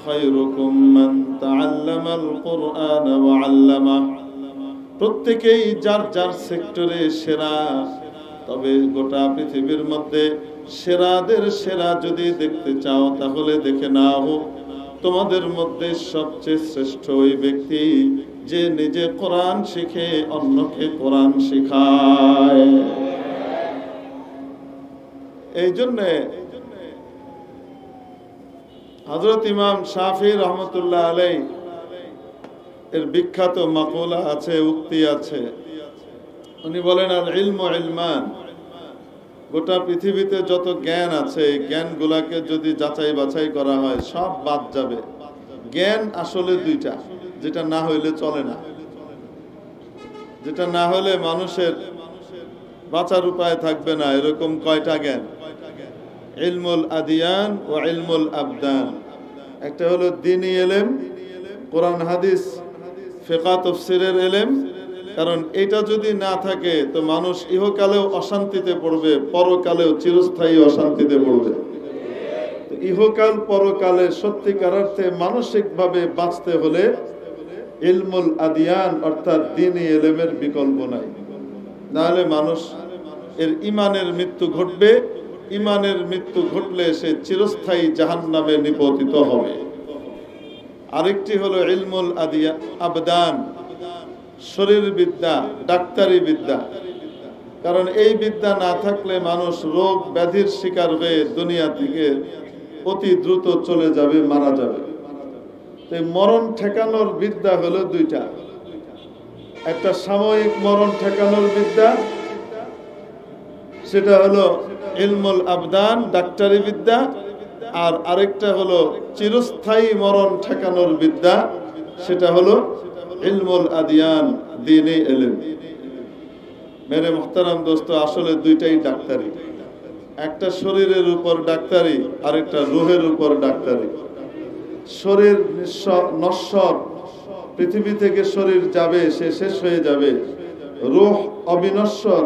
খায়রুকুম মান তাআল্লামাল কুরআন ওয়া আল্লামা। প্রত্যেকেই যার যার সেক্টরে সেরা, তবে গোটা পৃথিবীর মধ্যে সেরাদের সেরা যদি দেখতে চাও তাহলে দেখে নাও, তোমাদের মধ্যে সবচেয়ে শ্রেষ্ঠ ওই ব্যক্তি যে নিজে কোরআন শিখে অন্যকে কোরআন শেখায়। এই জন্যে হযরত ইমাম শাফি রহমতুল্লাহ আলাইহি এর বিখ্যাত মাকুলা আছে, উক্তি আছে। উনি বলেন, আল ইলমু ইলমান, গোটা পৃথিবীতে যত জ্ঞান আছে এই জ্ঞানগুলাকে যদি যাচাই বাছাই করা হয় সব বাদ যাবে। জ্ঞান আসলে দুইটা, যেটা না হইলে চলে না, যেটা না হলে মানুষের বাঁচার উপায় থাকবে না। এরকম কয়টা জ্ঞান? ইলমুল আদিয়ান ও ইলমুল আবদান। একটা হলো দ্বীনি ইলম, কোরআন হাদিস ফিকহ তাফসীরের ইলম। কারণ এটা যদি না থাকে তো মানুষ ইহকালেও অশান্তিতে পড়বে, পরকালেও চিরস্থায়ী অশান্তিতে পড়বে। তো ইহকাল পরকালে সত্যিকার অর্থে মানসিকভাবে বাঁচতে হলে ইলমুল আদিয়ান অর্থাৎ দ্বীনি ইলমের বিকল্প নাই। নাহলে মানুষ এর ইমানের মৃত্যু ঘটবে। ইমানের মৃত্যু ঘটলে সে চিরস্থায়ী জাহান্নামে নিপতিত হবে। আরেকটি হলো ইলমুল আবদান, শরীর বিদ্যা, ডাক্তারি বিদ্যা। কারণ এই বিদ্যা না থাকলে মানুষ রোগ ব্যাধির শিকার হয়ে দুনিয়া থেকে অতি দ্রুত চলে যাবে, মারা যাবে। তো মরণ ঠেকানোর বিদ্যা হলো দুইটা, একটা সাময়িক মরণ ঠেকানোর বিদ্যা, সেটা হলো ইলমুল আবদান, ডাক্তারি বিদ্যা। আর আরেকটা হলো চিরস্থায়ী মরণ ঠেকানোর বিদ্যা, সেটা হলো ইলমুল আদিয়ান, দ্বীনি ইলম। মেরে মুহতারাম দোস্ত, আসলে দুইটাই ডাক্তারি। একটা শরীরের উপর ডাক্তারি, আরেকটা রুহের উপর ডাক্তারি। শরীর নশ্বর, পৃথিবী থেকে শরীর যাবে, সে শেষ হয়ে যাবে। রূহ অবিনশ্বর,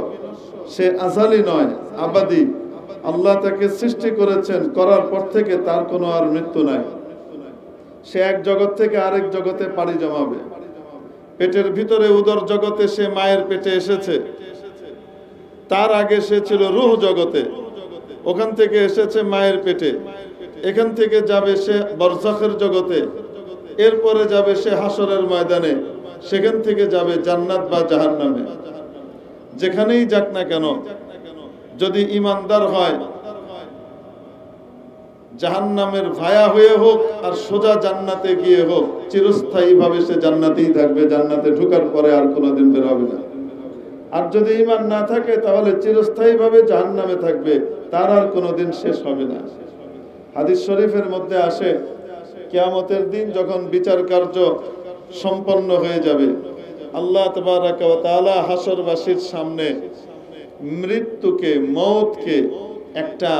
সে আযালি নয়, আবাদি। আল্লাহ তাকে সৃষ্টি করেছেন, করার পর থেকে তার কোনো আর মৃত্যু নাই। সে এক জগৎ থেকে আরেক জগতে পাড়ি জমাবে। পেটের ভিতরে উদর জগতে সে মায়ের পেটে এসেছে, তার আগে সে ছিল রূহ জগতে, ওখান থেকে এসেছে মায়ের পেটে। এখান থেকে যাবে সে বরজাখের জগতে, এরপরে যাবে সে হাসরের ময়দানে, সেখান থেকে যাবে জান্নাত বা জাহান্নামে। যেখানেই যাক না কেন, যদি ইমানদার হয় জাহান্নামের ভায়া হয়ে হোক আর সোজা জান্নাতে গিয়ে হোক, চিরস্থায়ী ভাবে সে জান্নাতেই থাকবে, জান্নাতে ঢোকার পরে আর কোনোদিন বের হবে না। আর যদি ঈমান না থাকে তাহলে চিরস্থায়ী ভাবে জাহান্নামে থাকবে, তার আর কোনোদিন শেষ হবে না। হাদিস শরীফের মধ্যে আসে, কিয়ামতের দিন যখন বিচার কার্য সম্পন্ন হয়ে যাবে, আল্লাহ তাবারাকা ওয়া তাআলা হাসরবাসীর সামনে মৃত্যুকে, মওতকে একটা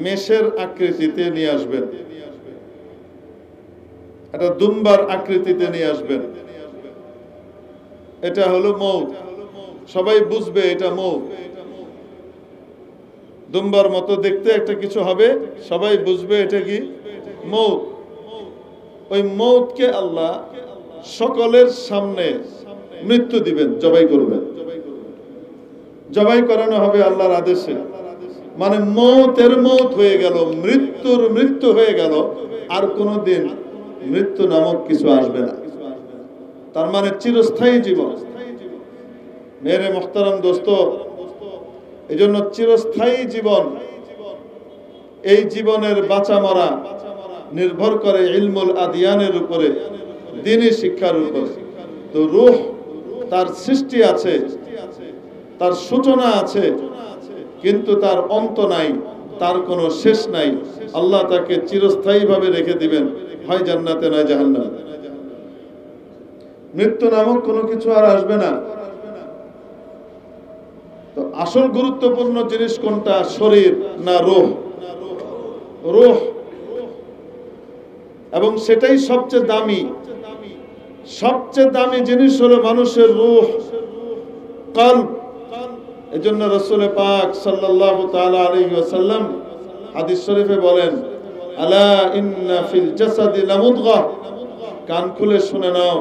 মেষের আকৃতিতে নিয়ে আসবেন, একটা দুম্বার আকৃতিতে নিয়ে আসবেন। এটা হলো মওত, সবাই বুঝবে এটা মওত। দুম্বার মতো দেখতে একটা কিছু হবে, সবাই বুঝবে এটা কি মওত। ওই মওতকে আল্লাহ সকলের সামনে মৃত্যু দিবেন, জবাই করবেন, জবাই করানো হবে আল্লাহর আদেশে। মানে মওতের মওত হয়ে গেল, মৃত্যুর মৃত্যু হয়ে গেল, আর কোনোদিন মৃত্যু নামক কিছু আসবে না। তার মানে চিরস্থায়ী জীবন। মেরে মুহতারাম দোস্ত, এই জন্য চিরস্থায়ী জীবন, এই জীবনের বাঁচা মরা নির্ভর করে ইলমুল আদিয়ানের উপরে, দ্বীনি শিক্ষার উপরে। তো রূহ, তার সৃষ্টি আছে, তার সূচনা আছে, কিন্তু তার অন্ত নাই, তার কোনো শেষ নাই। আল্লাহ তাকে চিরস্থায়ী ভাবে রেখে দিবেন, হয় জান্নাতে নয় জাহান্নামে। মৃত্যু নামক কোনো কিছু আর আসবে না। তো আসল গুরুত্বপূর্ণ জিনিস কোনটা, শরীর না রূহ? রূহ, এবং সেটাই সবচেয়ে দামি। সবচেয়ে দামি জিনিস হলো মানুষের রূহ, কলব। এজন্য রাসূল পাক সাল্লাল্লাহু তাআলা আলাইহি ওয়াসাল্লাম হাদিস শরীফে বলেন, আলা ইন্না ফিল জাসাদি লামুদগাহ, কান খুলে শুনে নাও,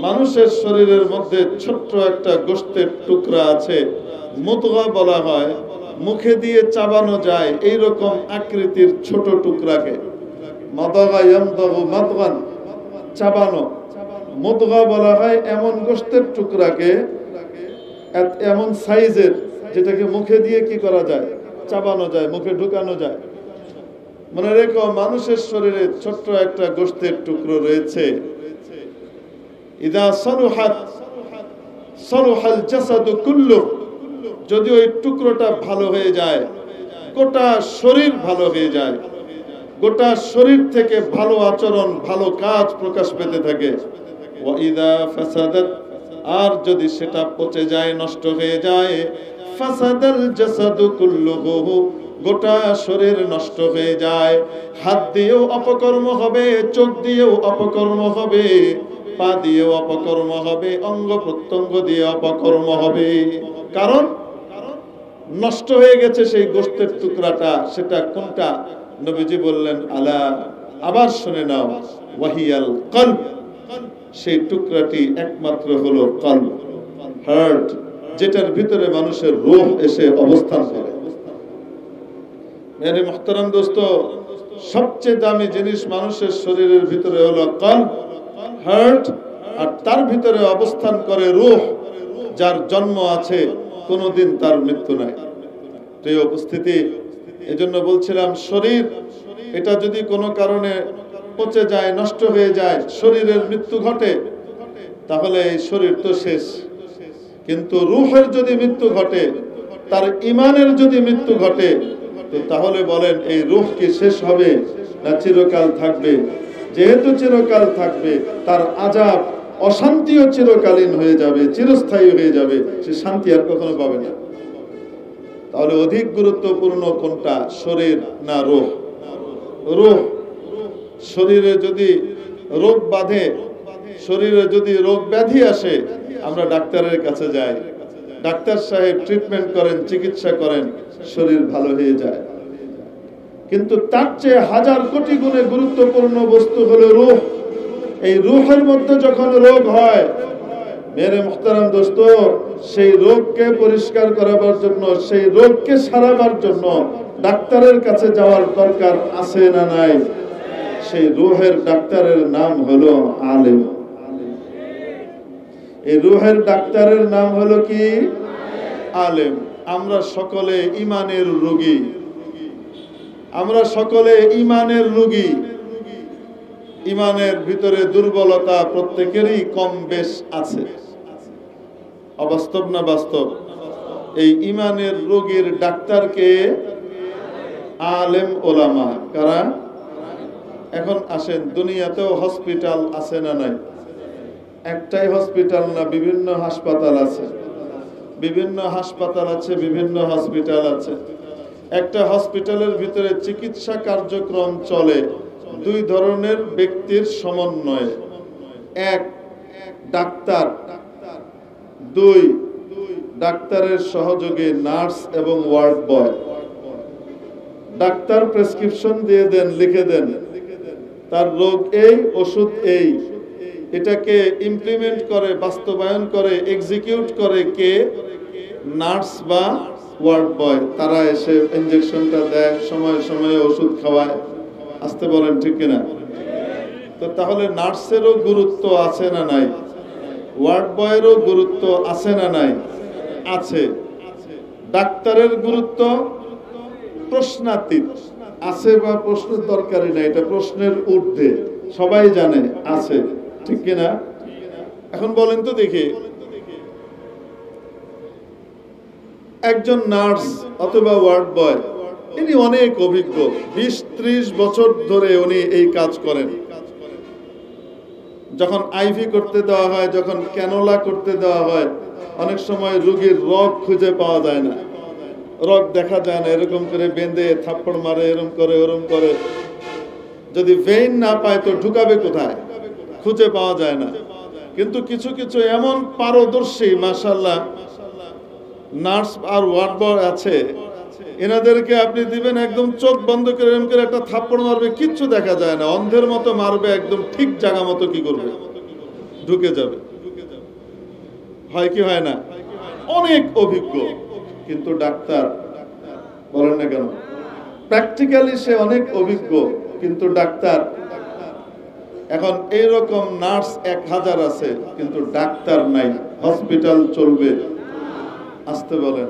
মানুষের শরীরের মধ্যে ছোট্ট একটা গোশতের টুকরা আছে, মুদগা বলা হয়, মুখে দিয়ে চাবানো যায় এইরকম আকৃতির ছোট টুকরাকে। মাদগা ইয়ামদাগু মাদগান, চাবানো। মুদগা বলা হয় এমন গোশতের টুকরাকে, এমন সাইজের, যেটাকে মুখে দিয়ে কি করা যায়, চাবানো যায়, মুখে ঢুকানো যায়। মনে রেখো, মানুষের শরীরে ছোট্ট একটা গোশতের টুকরো রয়েছে। ইদা সলুহাত সলুহাল জাসাদু কুল্লু, যদি ওই টুকরোটা ভালো হয়ে যায়, গোটা শরীর ভালো হয়ে যায়। গোটা শরীর থেকে ভালো আচরণ, ভালো কাজ প্রকাশ পেতে থাকে। ওয়া ইদা ফাসাদাত, আর যদি সেটা পচে যায়, নষ্ট হয়ে যায়, ফাসাদাল জাসাদু কুল্লুহু, গোটা শরীর নষ্ট হয়ে যায়। হাত দিয়েও অপকর্ম হবে, চোখ দিয়েও অপকর্ম হবে, পা দিয়েও অপকর্ম হবে, অঙ্গ প্রত্যঙ্গ দিয়ে অপকর্ম হবে। কারণ নষ্ট হয়ে গেছে সেই গোশতের টুকরাটা। সেটা কোনটা? নবীজি বললেন আলা, আবার শুনে নাও, ওয়াহিয়াল কলব, সেই টুকরাটি একমাত্র হলো কলব, হার্ট, যেটার ভিতরে মানুষের রূহ এসে অবস্থান করে। মেরে মুহতারাম দোস্ত, সবচেয়ে দামি জিনিস মানুষের শরীরের ভিতরে হলো কলব, হার্ট, আর তার ভিতরে অবস্থান করে রূহ, যার জন্ম আছে, কোনোদিন তার মৃত্যু নাই। প্রিয় উপস্থিতি, এজন্য বলছিলাম, শরীর এটা যদি কোনো কারণে পচে যায়, নষ্ট হয়ে যায়, শরীরের মৃত্যু ঘটে, তাহলে এই শরীর তো শেষ। কিন্তু রূহের যদি মৃত্যু ঘটে, তার ঈমানের যদি মৃত্যু ঘটে, তো তাহলে বলেন এই রূহ কি শেষ হবে না চিরকাল থাকবে? যেহেতু চিরকাল থাকবে, তার আযাব, অশান্তিও চিরকালীন হয়ে যাবে, চিরস্থায়ী হয়ে যাবে, সে শান্তি আর কখনো পাবে না। তাহলে অধিক গুরুত্বপূর্ণ কোনটা, শরীর না রূহ? রূহ। শরীরে যদি রোগ বাঁধে, শরীরে যদি রোগ ব্যাধি আসে, আমরা ডাক্তারের কাছে যাই, ডাক্তার সাহেব ট্রিটমেন্ট করেন, চিকিৎসা করেন, শরীর ভালো হয়ে যায়। কিন্তু তার চেয়ে হাজার কোটি গুণে গুরুত্বপূর্ণ বস্তু হলো রূহ। এই রূহের মধ্যে যখন রোগ হয়, মেরে মুহতারাম দোস্ত, সেই রোগকে পরিষ্কার করাবার জন্য, সেই রোগকে সারাবার জন্য ডাক্তারের কাছে যাওয়ার দরকার আছে না নাই? সেই রূহের ডাক্তারের নাম হলো আলেম। এই রূহের ডাক্তারের নাম হলো কি? আলেম। আমরা সকলে ঈমানের রোগী, আমরা সকলে ঈমানের রোগী। ঈমানের ভিতরে দুর্বলতা প্রত্যেকেরই কম বেশ আছে। অবাস্তব না বাস্তব? এই ঈমানের রোগীর ডাক্তারকে আলেম ওলামা। কারা? এখন আসেন, দুনিয়াতেও হসপিটাল আছে না নাই? একটাই হসপিটাল না, বিভিন্ন হাসপাতাল আছে, বিভিন্ন হাসপাতাল আছে, বিভিন্ন হসপিটাল আছে। একটা হসপিটালের ভিতরে চিকিৎসা কার্যক্রম চলে দুই ধরনের ব্যক্তির সমন্বয়ে। এক, ডাক্তার; দুই, ডাক্তারের সহযোগে নার্স এবং ওয়ার্ড বয়। ডাক্তার প্রেসক্রিপশন দিয়ে দেন, লিখে দেন, তার রোগ এই, ওষুধ এই। এটাকে ইমপ্লিমেন্ট করে, বাস্তবায়ন করে, এক্সিকিউট করে কে? নার্স বা ওয়ার্ড বয়। তারা এসে ইনজেকশনটা দেয়, সময়ে সময়ে ওষুধ খাওয়ায়। আসতে বলেন ঠিক কিনা? তো তাহলে নার্সেরও গুরুত্ব আছে না নাই? ওয়ার্ড বয়েরও গুরুত্ব আছে না নাই? আছে। ডাক্তারের গুরুত্ব প্রশ্নাতীত, আছে বা প্রশ্নের দরকারই নাই, এটা প্রশ্নের ঊর্ধ্বে, সবাই জানে আছে, ঠিক কিনা? এখন বলেন তো দেখি, একজন নার্স অথবা ওয়ার্ড বয়, ইনি অনেক অভিজ্ঞ, 20-30 বছর ধরে উনি এই কাজ করেন। যখন আইভি করতে দেওয়া হয়, যখন ক্যানোলা করতে দেওয়া হয়, অনেক সময় রোগীর রগ খুঁজে পাওয়া যায় না, রগ দেখা যায় না, এরকম করে বেঁধে থাপ্পড় মারে, এরকম করে ওরম করে। যদি ভেইন না পায় তো ঢুকাবে কোথায়? খুঁজে পাওয়া যায় না। কিন্তু কিছু কিছু এমন পারদর্শী মাশাআল্লাহ নার্স আর ওয়ার্ড বয় আছে, এনাদেরকে আপনি দিবেন একদম চোখ বন্ধ করে এরকম করে একটা থাপ্পড় মারবে, কিচ্ছু দেখা যায় না, অন্ধের মতো মারবে, একদম ঠিক জায়গা মতো কি করবে, ঢুকে যাবে। হয় কি হয় না? অনেক অভিজ্ঞ, কিন্তু ডাক্তার বলেন না কেন, প্র্যাকটিক্যালি সে অনেক অভিজ্ঞ কিন্তু ডাক্তার। এখন এইরকম নার্স 1000 আছে কিন্তু ডাক্তার নাই। হসপিটাল চলবে? আসতে বলেন।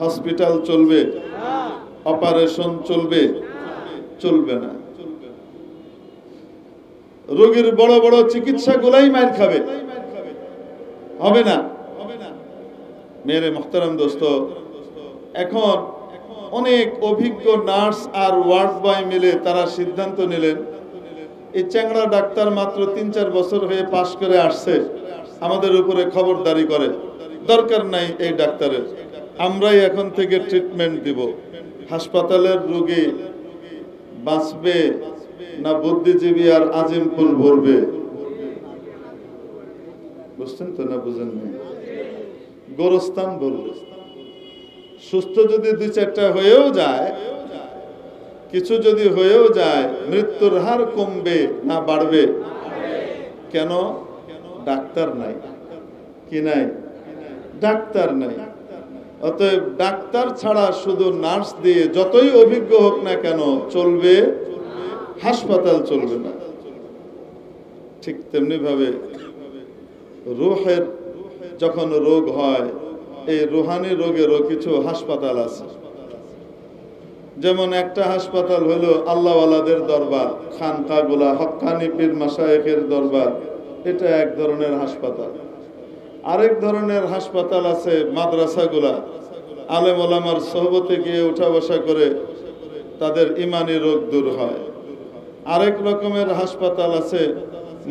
হসপিটাল চলবে? অপারেশন চলবে? চলবে না। রোগীর বড় বড় চিকিৎসাগুলাই মার খাবে, হবে না। মেরে মুহতারাম দোস্ত, এখন অনেক অভিজ্ঞ নার্স আর ওয়ার্ড বয় মিলে তারা সিদ্ধান্ত নিলেন, এই চ্যাংড়া ডাক্তার মাত্র 3-4 বছর হয়ে পাশ করে আসছে, আমাদের উপরে খবরদারি করে, দরকার নাই এই ডাক্তারের, আমরাই এখন থেকে ট্রিটমেন্ট দিব। হাসপাতালের রোগী বাঁচবে না বুদ্ধিজীবী আর আজিমপুর ভরবে? বুঝছেন তো না বুঝেন না? গোরস্থান ভরবে। সুস্থ যদি 2-4টা হয়েও যায়, কিছু যদি হয়েও যায়, মৃত্যুর হার কমবে না বাড়বে? কেন? ডাক্তার নাই। কি নাই? ডাক্তার নাই। অতএব ডাক্তার ছাড়া শুধু নার্স দিয়ে যতই অভিজ্ঞ হোক না কেন চলবে, হাসপাতাল চলবে না। ঠিক তেমনি ভাবে রূহের যখন রোগ হয়, এই রুহানি রোগেরও কিছু হাসপাতাল আছে। যেমন একটা হাসপাতাল হলো আল্লাহওয়ালাদের দরবার, খানকাগুলা, হক্কানি পীর মাশায়েখের দরবার, এটা এক ধরনের হাসপাতাল। আরেক ধরনের হাসপাতাল আছে মাদ্রাসাগুলা, আলেম ওলামার সোহবতে গিয়ে উঠা বসা করে তাদের ইমানি রোগ দূর হয়। আরেক রকমের হাসপাতাল আছে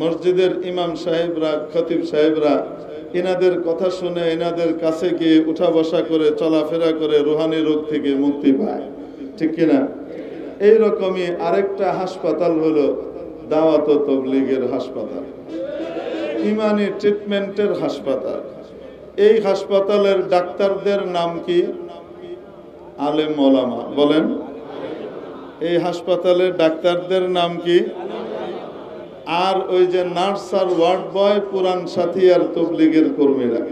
মসজিদের ইমাম সাহেবরা, খতিব সাহেবরা, এনাদের কথা শুনে এনাদের কাছে গিয়ে উঠা বসা করে চলাফেরা করে রুহানি রোগ থেকে মুক্তি পায়। ঠিক কিনা? এইরকমই আরেকটা হাসপাতাল হলো দাওয়াত ও তাবলীগের হাসপাতাল, ইমানি ট্রিটমেন্টের হাসপাতাল। এই হাসপাতালের ডাক্তারদের নাম কি? আলেম ওলামা। বলেন, এই হাসপাতালের ডাক্তারদের নাম কি? আর ওই যে নার্স আর ওয়ার্ড বয় পুরান সাথী আর তাবলীগের কর্মীরা।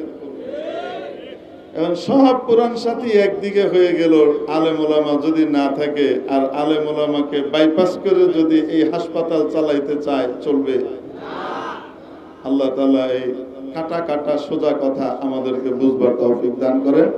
এখন সব পুরান সাথী একদিকে হয়ে গেল, আলেম ওলামা যদি না থাকে, আর আলেম ওলামাকে বাইপাস করে যদি এই হাসপাতাল চালাইতে চায়, চলবে? আল্লাহ তাআলা এই কাটা কাটা সোজা কথা আমাদেরকে বুঝবার তৌফিক দান করেন।